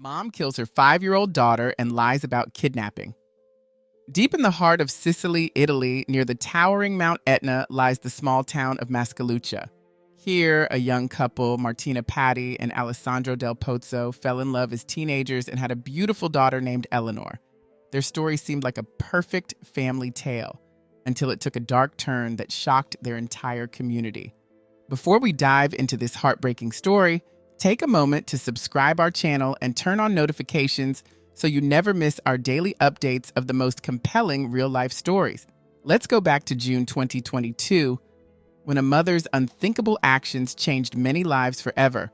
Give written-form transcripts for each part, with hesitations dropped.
Mom kills her 5-year-old daughter and lies about kidnapping. Deep in the heart of Sicily, Italy, near the towering Mount Etna, lies the small town of Mascalucia. Here, a young couple, Martina Patti and Alessandro Del Pozzo, fell in love as teenagers and had a beautiful daughter named Eleanor. Their story seemed like a perfect family tale until it took a dark turn that shocked their entire community. Before we dive into this heartbreaking story, take a moment to subscribe our channel and turn on notifications so you never miss our daily updates of the most compelling real-life stories. Let's go back to June 2022, when a mother's unthinkable actions changed many lives forever.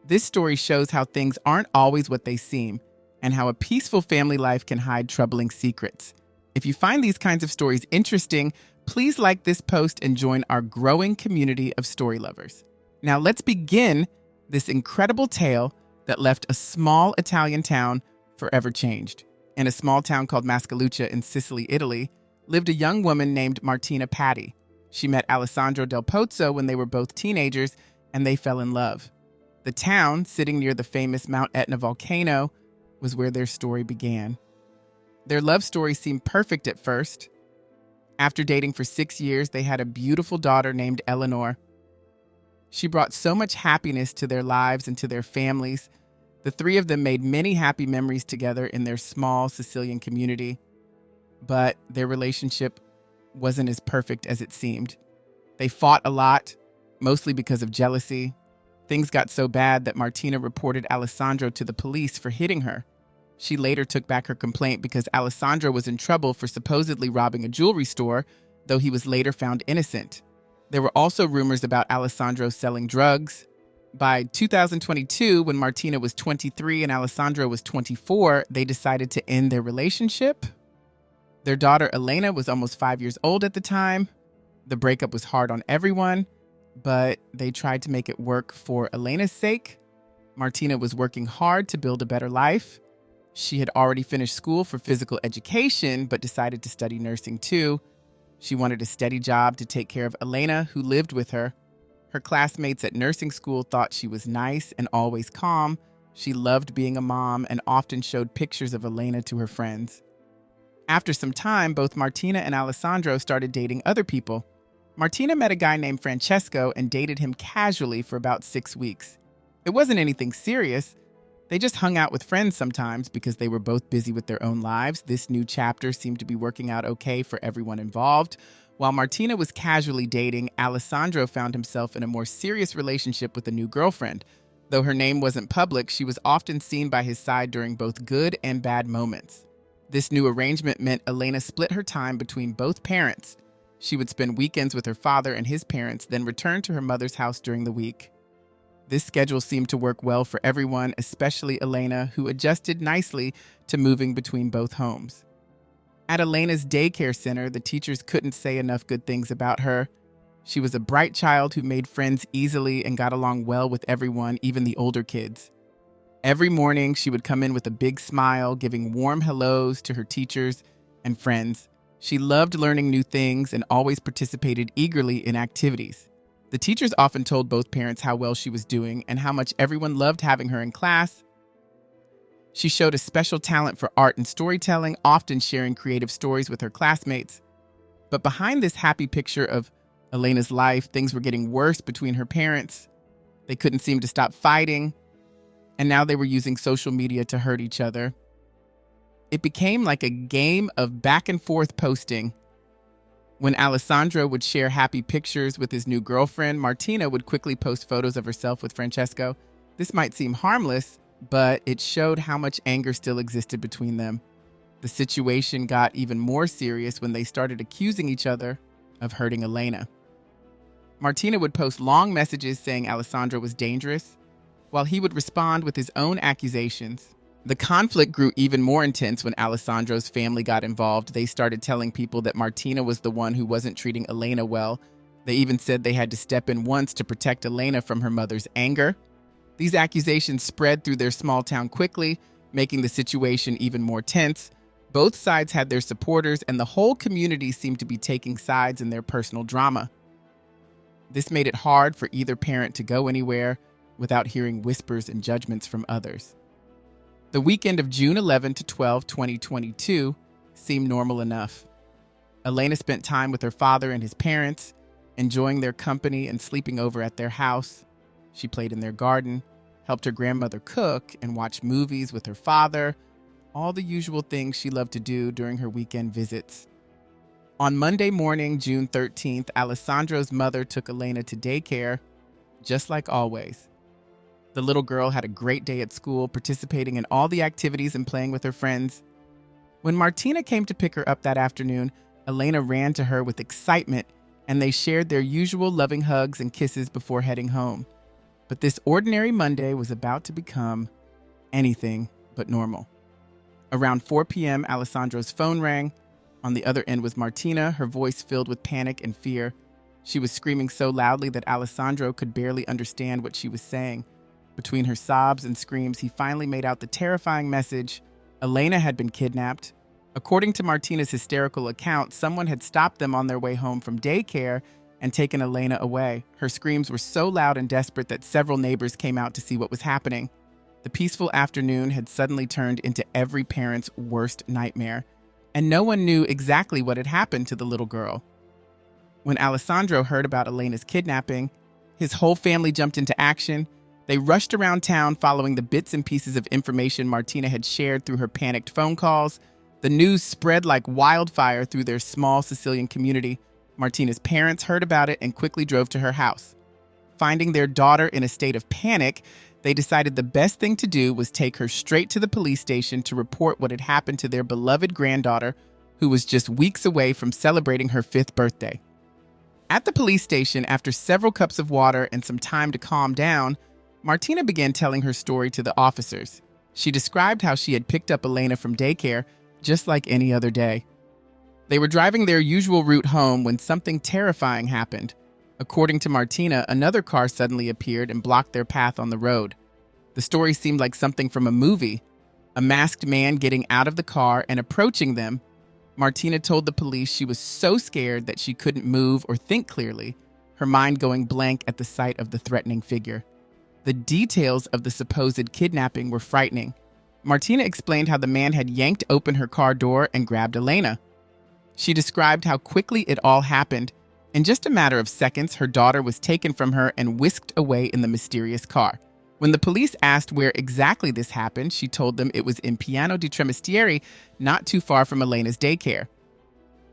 This story shows how things aren't always what they seem, and how a peaceful family life can hide troubling secrets. If you find these kinds of stories interesting, please like this post and join our growing community of story lovers. Now let's begin this incredible tale that left a small Italian town forever changed. In a small town called Mascalucia in Sicily, Italy, lived a young woman named Martina Patti. She met Alessandro Del Pozzo when they were both teenagers, and they fell in love. The town, sitting near the famous Mount Etna volcano, was where their story began. Their love story seemed perfect at first. After dating for 6 years, they had a beautiful daughter named Eleanor. She brought so much happiness to their lives and to their families. The three of them made many happy memories together in their small Sicilian community. But their relationship wasn't as perfect as it seemed. They fought a lot, mostly because of jealousy. Things got so bad that Martina reported Alessandro to the police for hitting her. She later took back her complaint because Alessandro was in trouble for supposedly robbing a jewelry store, though he was later found innocent. There were also rumors about Alessandro selling drugs. By 2022, when Martina was 23 and Alessandro was 24, they decided to end their relationship. Their daughter Elena was almost 5 years old at the time. The breakup was hard on everyone, but they tried to make it work for Elena's sake. Martina was working hard to build a better life. She had already finished school for physical education, but decided to study nursing too. She wanted a steady job to take care of Elena, who lived with her. Her classmates at nursing school thought she was nice and always calm. She loved being a mom and often showed pictures of Elena to her friends. After some time, both Martina and Alessandro started dating other people. Martina met a guy named Francesco and dated him casually for about 6 weeks. It wasn't anything serious. They just hung out with friends sometimes because they were both busy with their own lives. This new chapter seemed to be working out okay for everyone involved. While Martina was casually dating, Alessandro found himself in a more serious relationship with a new girlfriend. Though her name wasn't public, she was often seen by his side during both good and bad moments. This new arrangement meant Elena split her time between both parents. She would spend weekends with her father and his parents, then return to her mother's house during the week. This schedule seemed to work well for everyone, especially Elena, who adjusted nicely to moving between both homes. At Elena's daycare center, the teachers couldn't say enough good things about her. She was a bright child who made friends easily and got along well with everyone, even the older kids. Every morning, she would come in with a big smile, giving warm hellos to her teachers and friends. She loved learning new things and always participated eagerly in activities. The teachers often told both parents how well she was doing and how much everyone loved having her in class. She showed a special talent for art and storytelling, often sharing creative stories with her classmates. But behind this happy picture of Elena's life, things were getting worse between her parents. They couldn't seem to stop fighting, and now they were using social media to hurt each other. It became like a game of back and forth posting. When Alessandro would share happy pictures with his new girlfriend, Martina would quickly post photos of herself with Francesco. This might seem harmless, but it showed how much anger still existed between them. The situation got even more serious when they started accusing each other of hurting Elena. Martina would post long messages saying Alessandro was dangerous, while he would respond with his own accusations. The conflict grew even more intense when Alessandro's family got involved. They started telling people that Martina was the one who wasn't treating Elena well. They even said they had to step in once to protect Elena from her mother's anger. These accusations spread through their small town quickly, making the situation even more tense. Both sides had their supporters, and the whole community seemed to be taking sides in their personal drama. This made it hard for either parent to go anywhere without hearing whispers and judgments from others. The weekend of June 11 to 12, 2022 seemed normal enough. Elena spent time with her father and his parents, enjoying their company and sleeping over at their house. She played in their garden, helped her grandmother cook, and watched movies with her father, all the usual things she loved to do during her weekend visits. On Monday morning, June 13th, Alessandro's mother took Elena to daycare, just like always. The little girl had a great day at school, participating in all the activities and playing with her friends. When Martina came to pick her up that afternoon, Elena ran to her with excitement, and they shared their usual loving hugs and kisses before heading home. But this ordinary Monday was about to become anything but normal. Around 4 p.m., Alessandro's phone rang. On the other end was Martina, her voice filled with panic and fear. She was screaming so loudly that Alessandro could barely understand what she was saying. Between her sobs and screams, he finally made out the terrifying message: Elena had been kidnapped. According to Martina's hysterical account, someone had stopped them on their way home from daycare and taken Elena away. Her screams were so loud and desperate that several neighbors came out to see what was happening. The peaceful afternoon had suddenly turned into every parent's worst nightmare, and no one knew exactly what had happened to the little girl. When Alessandro heard about Elena's kidnapping, his whole family jumped into action. They rushed around town following the bits and pieces of information Martina had shared through her panicked phone calls. The news spread like wildfire through their small Sicilian community. Martina's parents heard about it and quickly drove to her house. Finding their daughter in a state of panic, they decided the best thing to do was take her straight to the police station to report what had happened to their beloved granddaughter, who was just weeks away from celebrating her 5th birthday. At the police station, after several cups of water and some time to calm down, Martina began telling her story to the officers. She described how she had picked up Elena from daycare, just like any other day. They were driving their usual route home when something terrifying happened. According to Martina, another car suddenly appeared and blocked their path on the road. The story seemed like something from a movie. A masked man getting out of the car and approaching them. Martina told the police she was so scared that she couldn't move or think clearly, her mind going blank at the sight of the threatening figure. The details of the supposed kidnapping were frightening. Martina explained how the man had yanked open her car door and grabbed Elena. She described how quickly it all happened. In just a matter of seconds, her daughter was taken from her and whisked away in the mysterious car. When the police asked where exactly this happened, she told them it was in Piano di Tremestieri, not too far from Elena's daycare.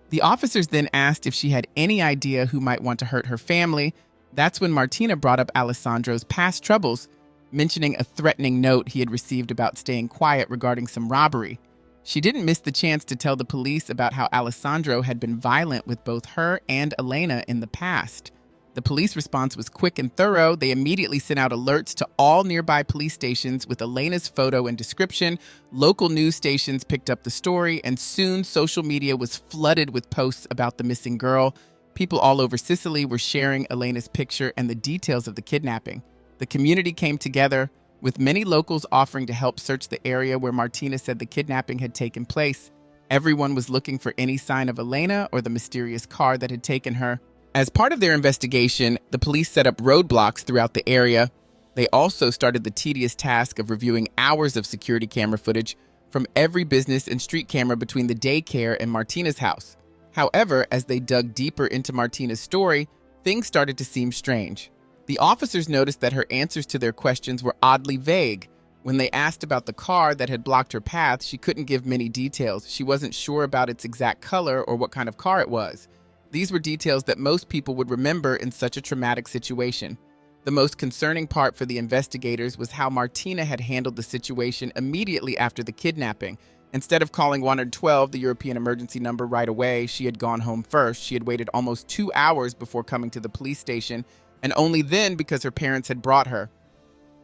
The officers then asked if she had any idea who might want to hurt her family. That's when Martina brought up Alessandro's past troubles, mentioning a threatening note he had received about staying quiet regarding some robbery. She didn't miss the chance to tell the police about how Alessandro had been violent with both her and Elena in the past. The police response was quick and thorough. They immediately sent out alerts to all nearby police stations with Elena's photo and description. Local news stations picked up the story, and soon social media was flooded with posts about the missing girl. People all over Sicily were sharing Elena's picture and the details of the kidnapping. The community came together, with many locals offering to help search the area where Martina said the kidnapping had taken place. Everyone was looking for any sign of Elena or the mysterious car that had taken her. As part of their investigation, the police set up roadblocks throughout the area. They also started the tedious task of reviewing hours of security camera footage from every business and street camera between the daycare and Martina's house. However, as they dug deeper into Martina's story, things started to seem strange. The officers noticed that her answers to their questions were oddly vague. When they asked about the car that had blocked her path, she couldn't give many details. She wasn't sure about its exact color or what kind of car it was. These were details that most people would remember in such a traumatic situation. The most concerning part for the investigators was how Martina had handled the situation immediately after the kidnapping. Instead of calling 112, the European emergency number, right away, she had gone home first. She had waited almost 2 hours before coming to the police station, and only then because her parents had brought her.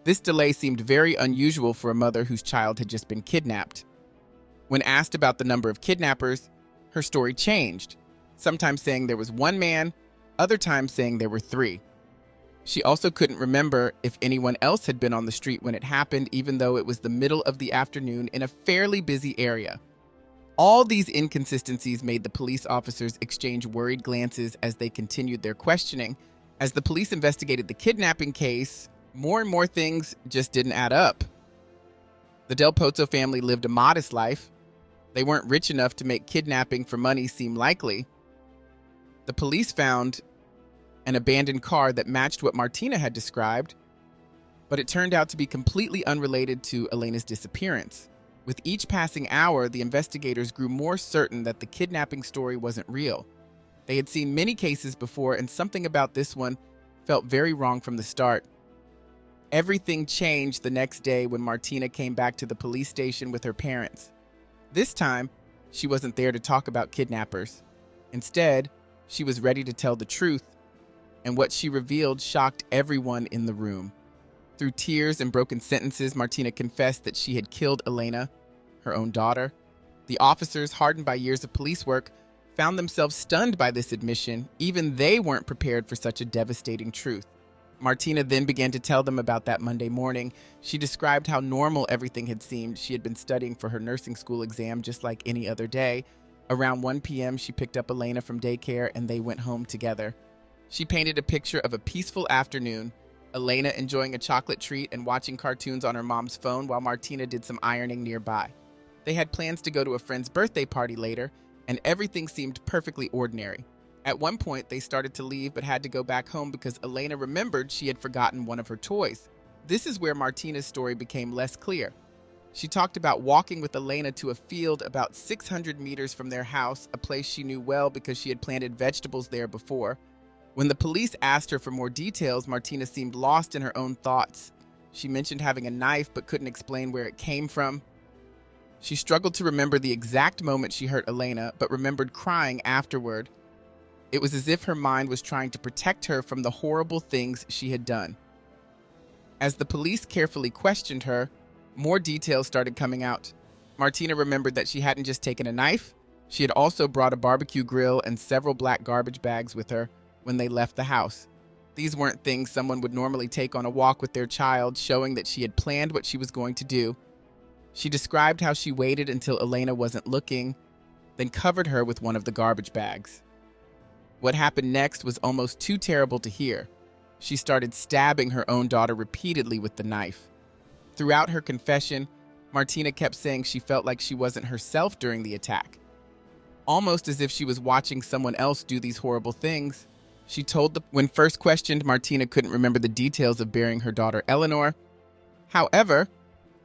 This delay seemed very unusual for a mother whose child had just been kidnapped. When asked about the number of kidnappers, her story changed, sometimes saying there was one man, other times saying there were 3. She also couldn't remember if anyone else had been on the street when it happened, even though it was the middle of the afternoon in a fairly busy area. All these inconsistencies made the police officers exchange worried glances as they continued their questioning. As the police investigated the kidnapping case, more and more things just didn't add up. The Del Pozo family lived a modest life. They weren't rich enough to make kidnapping for money seem likely. The police found an abandoned car that matched what Martina had described, but it turned out to be completely unrelated to Elena's disappearance. With each passing hour, the investigators grew more certain that the kidnapping story wasn't real. They had seen many cases before, and something about this one felt very wrong from the start. Everything changed the next day when Martina came back to the police station with her parents. This time, she wasn't there to talk about kidnappers. Instead, she was ready to tell the truth, and what she revealed shocked everyone in the room. Through tears and broken sentences, Martina confessed that she had killed Elena, her own daughter. The officers, hardened by years of police work, found themselves stunned by this admission. Even they weren't prepared for such a devastating truth. Martina then began to tell them about that Monday morning. She described how normal everything had seemed. She had been studying for her nursing school exam just like any other day. Around 1 p.m., she picked up Elena from daycare and they went home together. She painted a picture of a peaceful afternoon, Elena enjoying a chocolate treat and watching cartoons on her mom's phone while Martina did some ironing nearby. They had plans to go to a friend's birthday party later, and everything seemed perfectly ordinary. At one point, they started to leave but had to go back home because Elena remembered she had forgotten one of her toys. This is where Martina's story became less clear. She talked about walking with Elena to a field about 600 meters from their house, a place she knew well because she had planted vegetables there before. When the police asked her for more details, Martina seemed lost in her own thoughts. She mentioned having a knife but couldn't explain where it came from. She struggled to remember the exact moment she hurt Elena, but remembered crying afterward. It was as if her mind was trying to protect her from the horrible things she had done. As the police carefully questioned her, more details started coming out. Martina remembered that she hadn't just taken a knife, she had also brought a barbecue grill and several black garbage bags with her when they left the house. These weren't things someone would normally take on a walk with their child, showing that she had planned what she was going to do. She described how she waited until Elena wasn't looking, then covered her with one of the garbage bags. What happened next was almost too terrible to hear. She started stabbing her own daughter repeatedly with the knife. Throughout her confession, Martina kept saying she felt like she wasn't herself during the attack, almost as if she was watching someone else do these horrible things. She told when first questioned, Martina couldn't remember the details of burying her daughter Eleanor. However,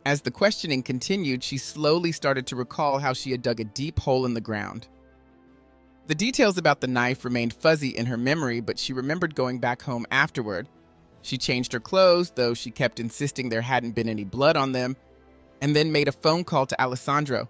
as the questioning continued, she slowly started to recall how she had dug a deep hole in the ground. The details about the knife remained fuzzy in her memory, but she remembered going back home afterward. She changed her clothes, though she kept insisting there hadn't been any blood on them, and then made a phone call to Alessandro.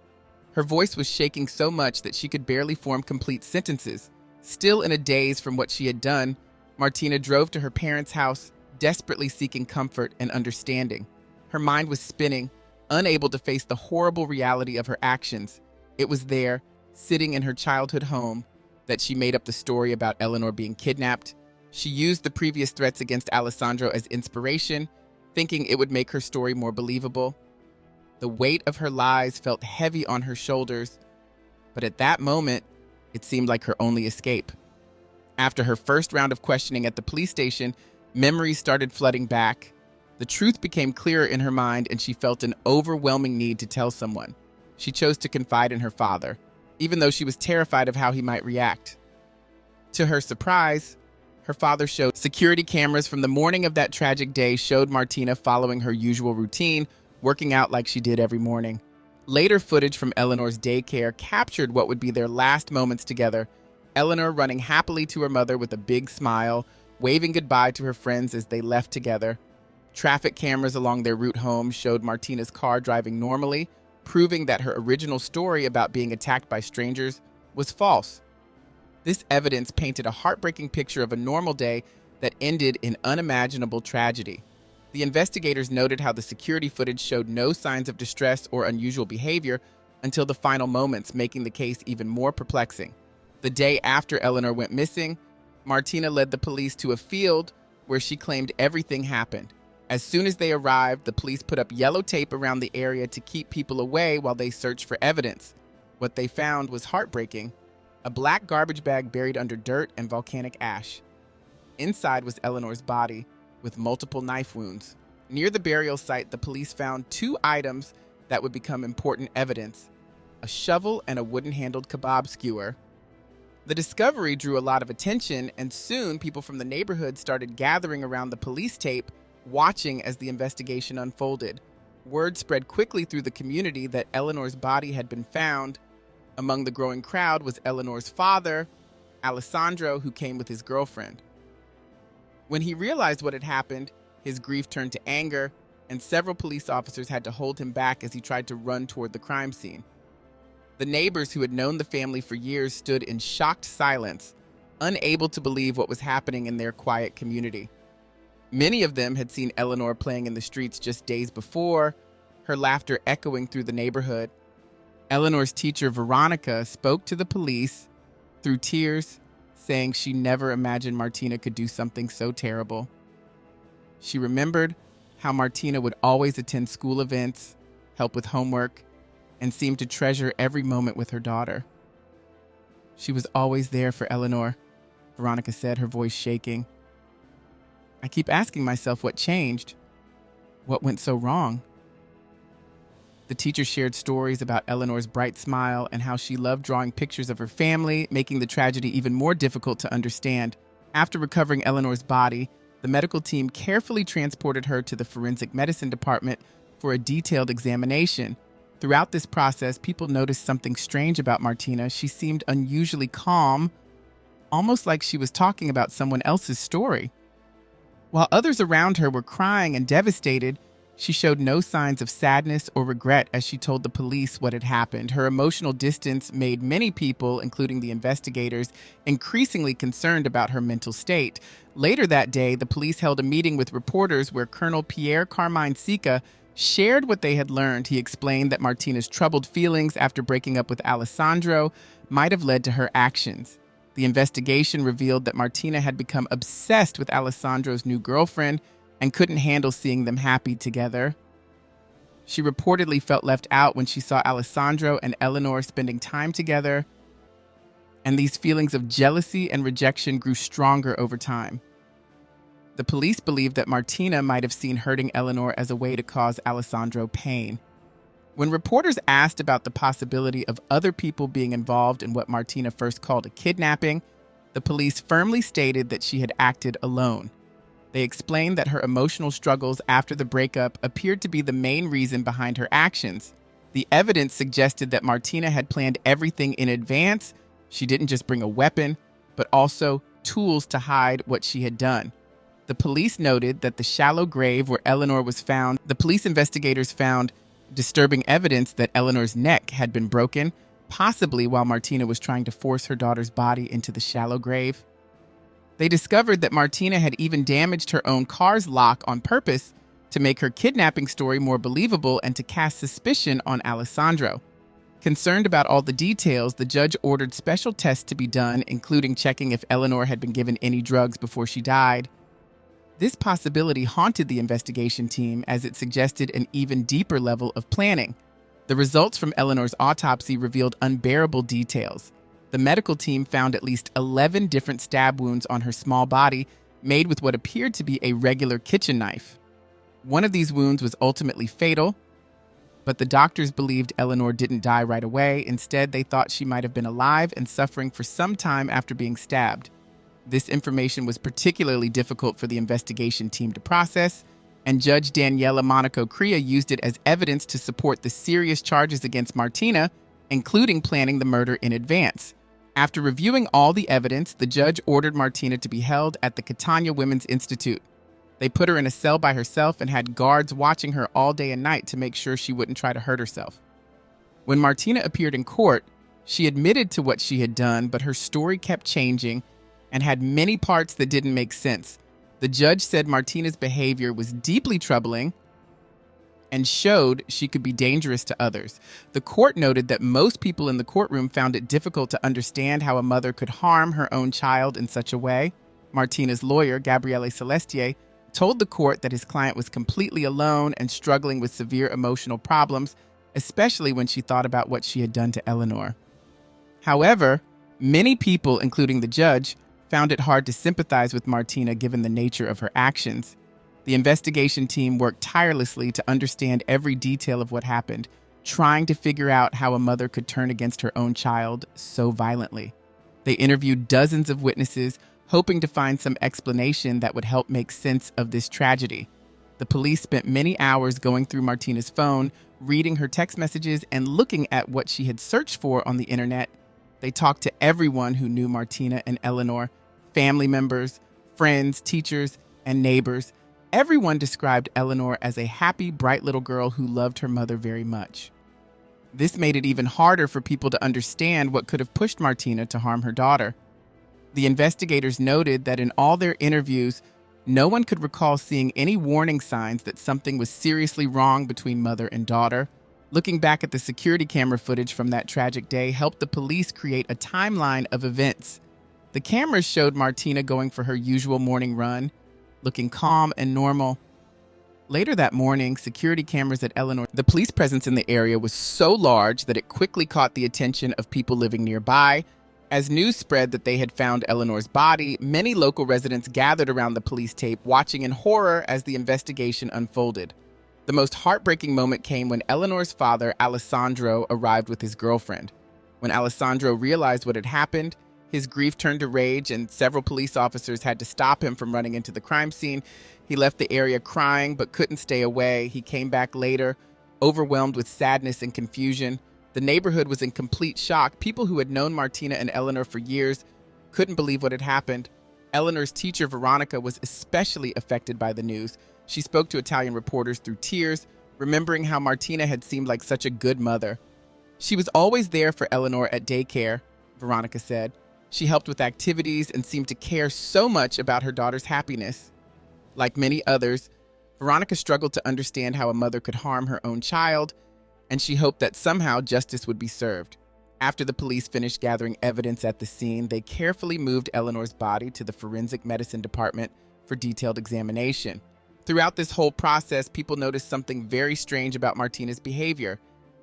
Her voice was shaking so much that she could barely form complete sentences. Still in a daze from what she had done, Martina drove to her parents' house, desperately seeking comfort and understanding. Her mind was spinning, unable to face the horrible reality of her actions. It was there, sitting in her childhood home, that she made up the story about Eleanor being kidnapped. She used the previous threats against Alessandro as inspiration, thinking it would make her story more believable. The weight of her lies felt heavy on her shoulders, but at that moment, it seemed like her only escape. After her first round of questioning at the police station, memories started flooding back. The truth became clearer in her mind, and she felt an overwhelming need to tell someone. She chose to confide in her father, even though she was terrified of how he might react. To her surprise, her father showed security cameras from the morning of that tragic day showed Martina following her usual routine, working out like she did every morning. Later footage from Eleanor's daycare captured what would be their last moments together. Eleanor running happily to her mother with a big smile, waving goodbye to her friends as they left together. Traffic cameras along their route home showed Martina's car driving normally, proving that her original story about being attacked by strangers was false. This evidence painted a heartbreaking picture of a normal day that ended in unimaginable tragedy. The investigators noted how the security footage showed no signs of distress or unusual behavior until the final moments, making the case even more perplexing. The day after Eleanor went missing, Martina led the police to a field where she claimed everything happened. As soon as they arrived, the police put up yellow tape around the area to keep people away while they searched for evidence. What they found was heartbreaking: a black garbage bag buried under dirt and volcanic ash. Inside was Eleanor's body, with multiple knife wounds. Near the burial site, the police found 2 items that would become important evidence: a shovel and a wooden-handled kebab skewer. The discovery drew a lot of attention, and soon people from the neighborhood started gathering around the police tape, watching as the investigation unfolded. Word spread quickly through the community that Eleanor's body had been found. Among the growing crowd was Eleanor's father, Alessandro, who came with his girlfriend. When he realized what had happened, his grief turned to anger, and several police officers had to hold him back as he tried to run toward the crime scene. The neighbors who had known the family for years stood in shocked silence, unable to believe what was happening in their quiet community. Many of them had seen Eleanor playing in the streets just days before, her laughter echoing through the neighborhood. Eleanor's teacher, Veronica, spoke to the police through tears, saying she never imagined Martina could do something so terrible. She remembered how Martina would always attend school events, help with homework, and seemed to treasure every moment with her daughter. She was always there for Eleanor, Veronica said, her voice shaking. I keep asking myself what changed. What went so wrong? The teacher shared stories about Eleanor's bright smile and how she loved drawing pictures of her family, making the tragedy even more difficult to understand. After recovering Eleanor's body, the medical team carefully transported her to the forensic medicine department for a detailed examination. Throughout this process, people noticed something strange about Martina. She seemed unusually calm, almost like she was talking about someone else's story. While others around her were crying and devastated, she showed no signs of sadness or regret as she told the police what had happened. Her emotional distance made many people, including the investigators, increasingly concerned about her mental state. Later that day, the police held a meeting with reporters where Colonel Pierre Carmine Sica shared what they had learned. He explained that Martina's troubled feelings after breaking up with Alessandro might have led to her actions. The investigation revealed that Martina had become obsessed with Alessandro's new girlfriend and couldn't handle seeing them happy together. She reportedly felt left out when she saw Alessandro and Eleanor spending time together, and these feelings of jealousy and rejection grew stronger over time. The police believed that Martina might have seen hurting Eleanor as a way to cause Alessandro pain. When reporters asked about the possibility of other people being involved in what Martina first called a kidnapping, the police firmly stated that she had acted alone. They explained that her emotional struggles after the breakup appeared to be the main reason behind her actions. The evidence suggested that Martina had planned everything in advance. She didn't just bring a weapon, but also tools to hide what she had done. The police noted that the shallow grave where Eleanor was found, the police investigators found disturbing evidence that Eleanor's neck had been broken, possibly while Martina was trying to force her daughter's body into the shallow grave. They discovered that Martina had even damaged her own car's lock on purpose to make her kidnapping story more believable and to cast suspicion on Alessandro. Concerned about all the details, the judge ordered special tests to be done, including checking if Eleanor had been given any drugs before she died. This possibility haunted the investigation team as it suggested an even deeper level of planning. The results from Eleanor's autopsy revealed unbearable details. The medical team found at least 11 different stab wounds on her small body, made with what appeared to be a regular kitchen knife. One of these wounds was ultimately fatal, but the doctors believed Eleanor didn't die right away. Instead, they thought she might have been alive and suffering for some time after being stabbed. This information was particularly difficult for the investigation team to process, and Judge Daniela Monaco Crea used it as evidence to support the serious charges against Martina, including planning the murder in advance. After reviewing all the evidence, the judge ordered Martina to be held at the Catania Women's Institute. They put her in a cell by herself and had guards watching her all day and night to make sure she wouldn't try to hurt herself. When Martina appeared in court, she admitted to what she had done, but her story kept changing and had many parts that didn't make sense. The judge said Martina's behavior was deeply troubling and showed she could be dangerous to others. The court noted that most people in the courtroom found it difficult to understand how a mother could harm her own child in such a way. Martina's lawyer, Gabriele Celestier, told the court that his client was completely alone and struggling with severe emotional problems, especially when she thought about what she had done to Eleanor. However, many people, including the judge, found it hard to sympathize with Martina given the nature of her actions. The investigation team worked tirelessly to understand every detail of what happened, trying to figure out how a mother could turn against her own child so violently. They interviewed dozens of witnesses, hoping to find some explanation that would help make sense of this tragedy. The police spent many hours going through Martina's phone, reading her text messages, and looking at what she had searched for on the internet. They talked to everyone who knew Martina and Eleanor, family members, friends, teachers, and neighbors. Everyone described Eleanor as a happy, bright little girl who loved her mother very much. This made it even harder for people to understand what could have pushed Martina to harm her daughter. The investigators noted that in all their interviews, no one could recall seeing any warning signs that something was seriously wrong between mother and daughter. Looking back at the security camera footage from that tragic day helped the police create a timeline of events. The cameras showed Martina going for her usual morning run, looking calm and normal. Later that morning, security cameras at Eleanor. The police presence in the area was so large that it quickly caught the attention of people living nearby. As news spread that they had found Eleanor's body, many local residents gathered around the police tape, watching in horror as the investigation unfolded. The most heartbreaking moment came when Eleanor's father, Alessandro, arrived with his girlfriend. When Alessandro realized what had happened, his grief turned to rage, and several police officers had to stop him from running into the crime scene. He left the area crying but couldn't stay away. He came back later, overwhelmed with sadness and confusion. The neighborhood was in complete shock. People who had known Martina and Eleanor for years couldn't believe what had happened. Eleanor's teacher, Veronica, was especially affected by the news. She spoke to Italian reporters through tears, remembering how Martina had seemed like such a good mother. She was always there for Eleanor at daycare, Veronica said. She helped with activities and seemed to care so much about her daughter's happiness. Like many others, Veronica struggled to understand how a mother could harm her own child, and she hoped that somehow justice would be served. After the police finished gathering evidence at the scene, they carefully moved Eleanor's body to the forensic medicine department for detailed examination. Throughout this whole process, people noticed something very strange about Martina's behavior.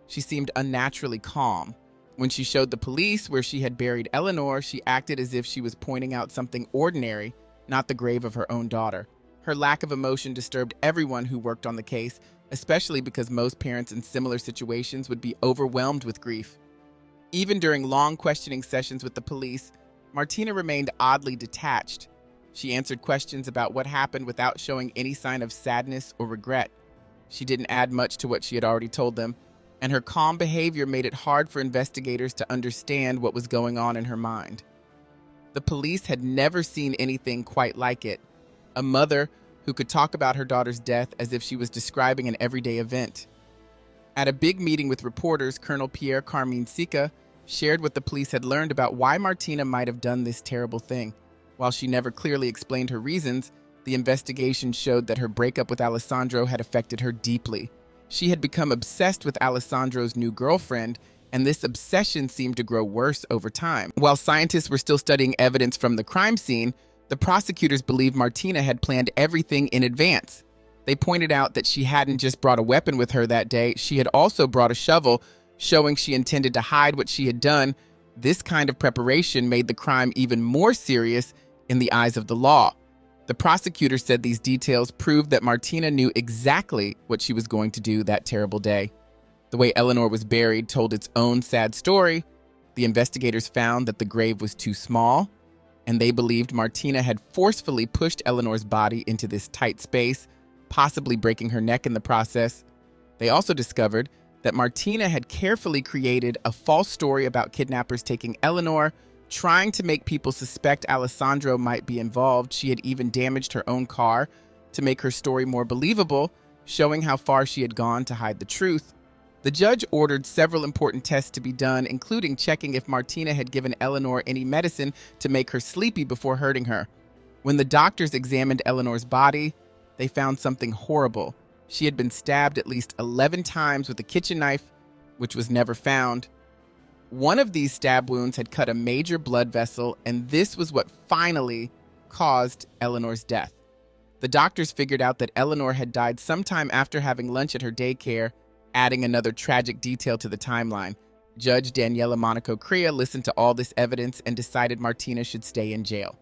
She seemed unnaturally calm. When she showed the police where she had buried Eleanor, she acted as if she was pointing out something ordinary, not the grave of her own daughter. Her lack of emotion disturbed everyone who worked on the case, especially because most parents in similar situations would be overwhelmed with grief. Even during long questioning sessions with the police, Martina remained oddly detached. She answered questions about what happened without showing any sign of sadness or regret. She didn't add much to what she had already told them, and her calm behavior made it hard for investigators to understand what was going on in her mind. The police had never seen anything quite like it. A mother who could talk about her daughter's death as if she was describing an everyday event. At a big meeting with reporters, Colonel Pierre Carmine Sica shared what the police had learned about why Martina might have done this terrible thing. While she never clearly explained her reasons, the investigation showed that her breakup with Alessandro had affected her deeply. She had become obsessed with Alessandro's new girlfriend, and this obsession seemed to grow worse over time. While scientists were still studying evidence from the crime scene, the prosecutors believed Martina had planned everything in advance. They pointed out that she hadn't just brought a weapon with her that day, she had also brought a shovel, showing she intended to hide what she had done. This kind of preparation made the crime even more serious in the eyes of the law. The prosecutor said these details proved that Martina knew exactly what she was going to do that terrible day. The way Eleanor was buried told its own sad story. The investigators found that the grave was too small, and they believed Martina had forcefully pushed Eleanor's body into this tight space, possibly breaking her neck in the process. They also discovered that Martina had carefully created a false story about kidnappers taking Eleanor, trying to make people suspect Alessandro might be involved. She had even damaged her own car to make her story more believable, showing how far she had gone to hide the truth. The judge ordered several important tests to be done, including checking if Martina had given Eleanor any medicine to make her sleepy before hurting her. When the doctors examined Eleanor's body, they found something horrible. She had been stabbed at least 11 times with a kitchen knife, which was never found. One of these stab wounds had cut a major blood vessel, and this was what finally caused Eleanor's death. The doctors figured out that Eleanor had died sometime after having lunch at her daycare, adding another tragic detail to the timeline. Judge Daniela Monaco Crea listened to all this evidence and decided Martina should stay in jail.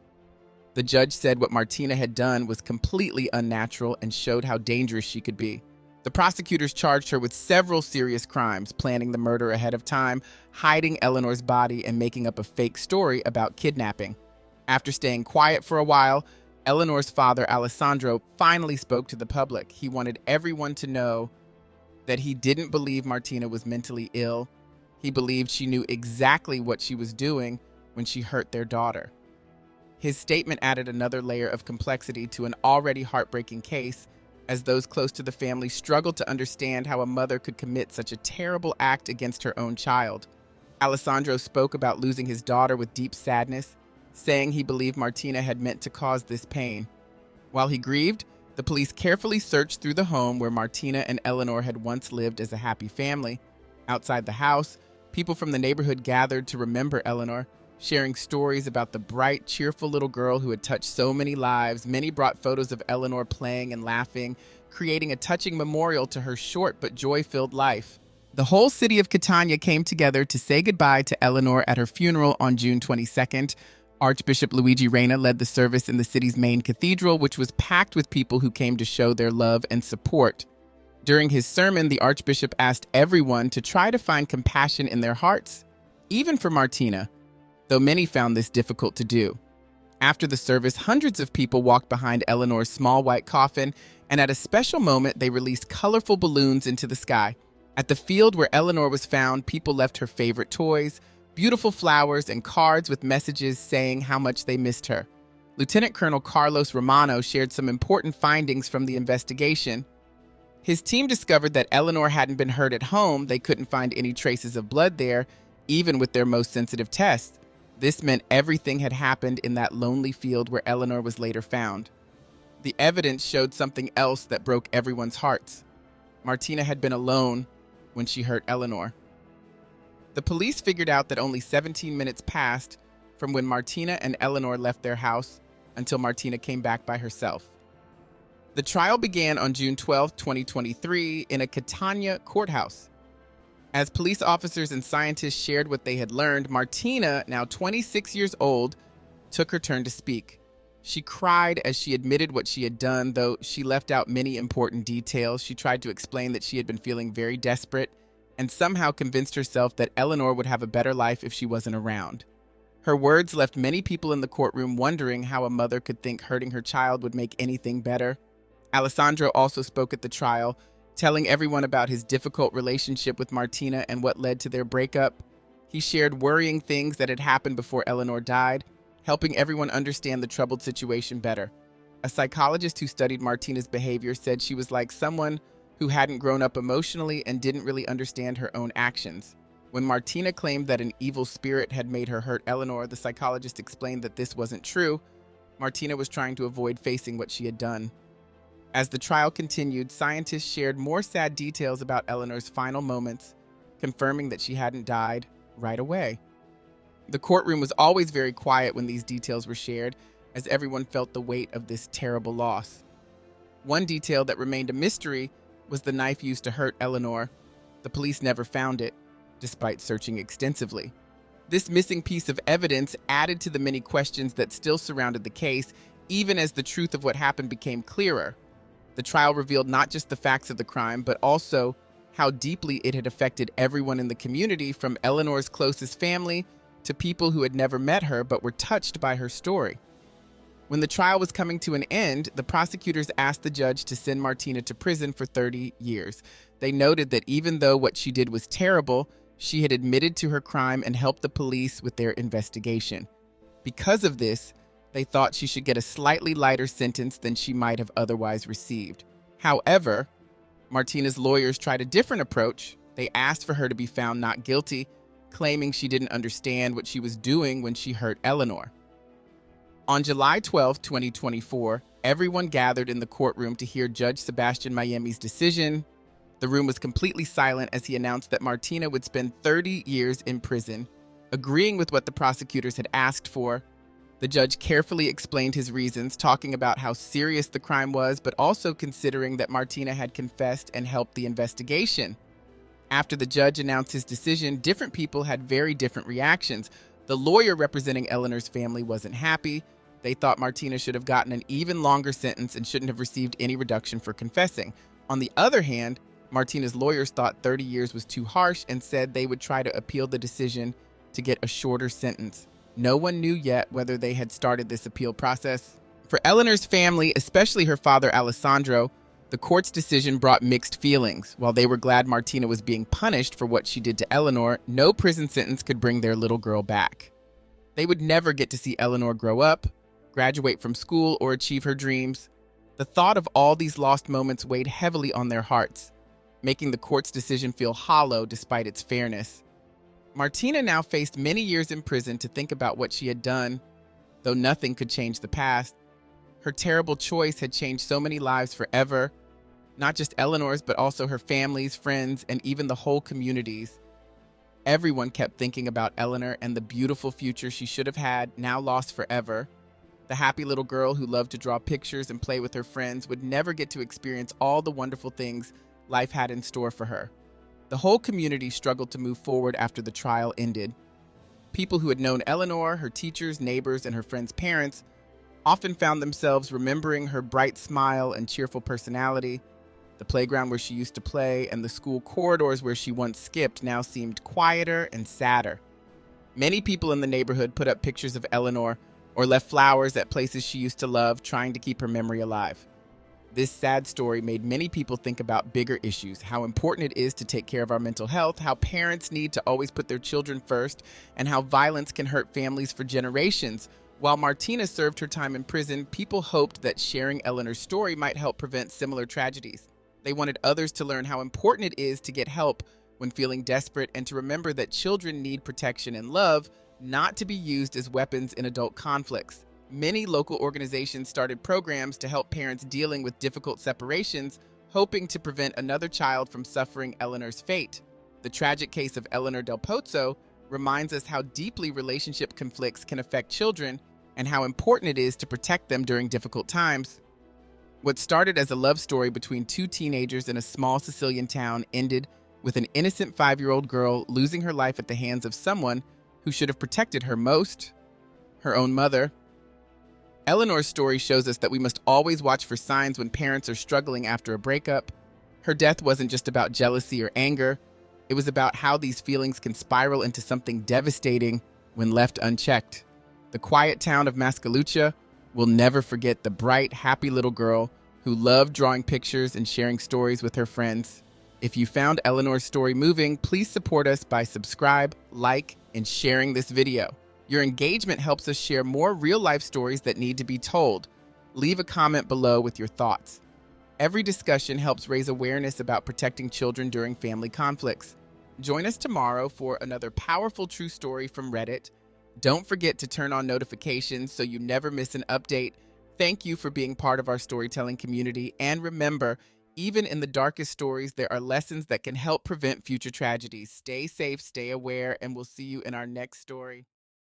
The judge said what Martina had done was completely unnatural and showed how dangerous she could be. The prosecutors charged her with several serious crimes, planning the murder ahead of time, hiding Eleanor's body, and making up a fake story about kidnapping. After staying quiet for a while, Eleanor's father, Alessandro, finally spoke to the public. He wanted everyone to know that he didn't believe Martina was mentally ill. He believed she knew exactly what she was doing when she hurt their daughter. His statement added another layer of complexity to an already heartbreaking case, as those close to the family struggled to understand how a mother could commit such a terrible act against her own child. Alessandro spoke about losing his daughter with deep sadness, saying he believed Martina had meant to cause this pain. While he grieved, the police carefully searched through the home where Martina and Eleanor had once lived as a happy family. Outside the house, people from the neighborhood gathered to remember Eleanor, sharing stories about the bright, cheerful little girl who had touched so many lives. Many brought photos of Eleanor playing and laughing, creating a touching memorial to her short but joy-filled life. The whole city of Catania came together to say goodbye to Eleanor at her funeral on June 22nd. Archbishop Luigi Reina led the service in the city's main cathedral, which was packed with people who came to show their love and support. During his sermon, the Archbishop asked everyone to try to find compassion in their hearts, even for Martina, though many found this difficult to do. After the service, hundreds of people walked behind Eleanor's small white coffin, and at a special moment, they released colorful balloons into the sky. At the field where Eleanor was found, people left her favorite toys, beautiful flowers, and cards with messages saying how much they missed her. Lieutenant Colonel Carlos Romano shared some important findings from the investigation. His team discovered that Eleanor hadn't been hurt at home. They couldn't find any traces of blood there, even with their most sensitive tests. This meant everything had happened in that lonely field where Eleanor was later found. The evidence showed something else that broke everyone's hearts. Martina had been alone when she hurt Eleanor. The police figured out that only 17 minutes passed from when Martina and Eleanor left their house until Martina came back by herself. The trial began on June 12, 2023, in a Catania courthouse. As police officers and scientists shared what they had learned, Martina, now 26 years old, took her turn to speak. She cried as she admitted what she had done, though she left out many important details. She tried to explain that she had been feeling very desperate and somehow convinced herself that Eleanor would have a better life if she wasn't around. Her words left many people in the courtroom wondering how a mother could think hurting her child would make anything better. Alessandro also spoke at the trial, telling everyone about his difficult relationship with Martina and what led to their breakup. He shared worrying things that had happened before Eleanor died, helping everyone understand the troubled situation better. A psychologist who studied Martina's behavior said she was like someone who hadn't grown up emotionally and didn't really understand her own actions. When Martina claimed that an evil spirit had made her hurt Eleanor, the psychologist explained that this wasn't true. Martina was trying to avoid facing what she had done. As the trial continued, scientists shared more sad details about Eleanor's final moments, confirming that she hadn't died right away. The courtroom was always very quiet when these details were shared, as everyone felt the weight of this terrible loss. One detail that remained a mystery was the knife used to hurt Eleanor. The police never found it, despite searching extensively. This missing piece of evidence added to the many questions that still surrounded the case, even as the truth of what happened became clearer. The trial revealed not just the facts of the crime, but also how deeply it had affected everyone in the community, from Eleanor's closest family to people who had never met her but were touched by her story. When the trial was coming to an end, the prosecutors asked the judge to send Martina to prison for 30 years. They noted that even though what she did was terrible, she had admitted to her crime and helped the police with their investigation. Because of this, they thought she should get a slightly lighter sentence than she might have otherwise received. However, Martina's lawyers tried a different approach. They asked for her to be found not guilty, claiming she didn't understand what she was doing when she hurt Eleanor. On July 12, 2024, everyone gathered in the courtroom to hear Judge Sebastian Miami's decision. The room was completely silent as he announced that Martina would spend 30 years in prison, agreeing with what the prosecutors had asked for. The judge carefully explained his reasons, talking about how serious the crime was, but also considering that Martina had confessed and helped the investigation. After the judge announced his decision, different people had very different reactions. The lawyer representing Eleanor's family wasn't happy. They thought Martina should have gotten an even longer sentence and shouldn't have received any reduction for confessing. On the other hand, Martina's lawyers thought 30 years was too harsh and said they would try to appeal the decision to get a shorter sentence. No one knew yet whether they had started this appeal process. For Eleanor's family, especially her father Alessandro, the court's decision brought mixed feelings. While they were glad Martina was being punished for what she did to Eleanor, no prison sentence could bring their little girl back. They would never get to see Eleanor grow up, graduate from school, or achieve her dreams. The thought of all these lost moments weighed heavily on their hearts, making the court's decision feel hollow despite its fairness. Martina now faced many years in prison to think about what she had done. Though nothing could change the past, her terrible choice had changed so many lives forever, not just Eleanor's, but also her family's, friends, and even the whole communities. Everyone kept thinking about Eleanor and the beautiful future she should have had, now lost forever. The happy little girl who loved to draw pictures and play with her friends would never get to experience all the wonderful things life had in store for her. The whole community struggled to move forward after the trial ended. People who had known Eleanor, her teachers, neighbors, and her friends' parents often found themselves remembering her bright smile and cheerful personality. The playground where she used to play and the school corridors where she once skipped now seemed quieter and sadder. Many people in the neighborhood put up pictures of Eleanor or left flowers at places she used to love, trying to keep her memory alive. This sad story made many people think about bigger issues, how important it is to take care of our mental health, how parents need to always put their children first, and how violence can hurt families for generations. While Martina served her time in prison, people hoped that sharing Eleanor's story might help prevent similar tragedies. They wanted others to learn how important it is to get help when feeling desperate and to remember that children need protection and love, not to be used as weapons in adult conflicts. Many local organizations started programs to help parents dealing with difficult separations, hoping to prevent another child from suffering Eleanor's fate. The tragic case of Eleanor Del Pozzo reminds us how deeply relationship conflicts can affect children and how important it is to protect them during difficult times. What started as a love story between two teenagers in a small Sicilian town ended with an innocent 5-year-old girl losing her life at the hands of someone who should have protected her most, her own mother. Eleanor's story shows us that we must always watch for signs when parents are struggling after a breakup. Her death wasn't just about jealousy or anger. It was about how these feelings can spiral into something devastating when left unchecked. The quiet town of Mascalucia will never forget the bright, happy little girl who loved drawing pictures and sharing stories with her friends. If you found Eleanor's story moving, please support us by subscribe, like, and sharing this video. Your engagement helps us share more real-life stories that need to be told. Leave a comment below with your thoughts. Every discussion helps raise awareness about protecting children during family conflicts. Join us tomorrow for another powerful true story from Reddit. Don't forget to turn on notifications so you never miss an update. Thank you for being part of our storytelling community. And remember, even in the darkest stories, there are lessons that can help prevent future tragedies. Stay safe, stay aware, and we'll see you in our next story.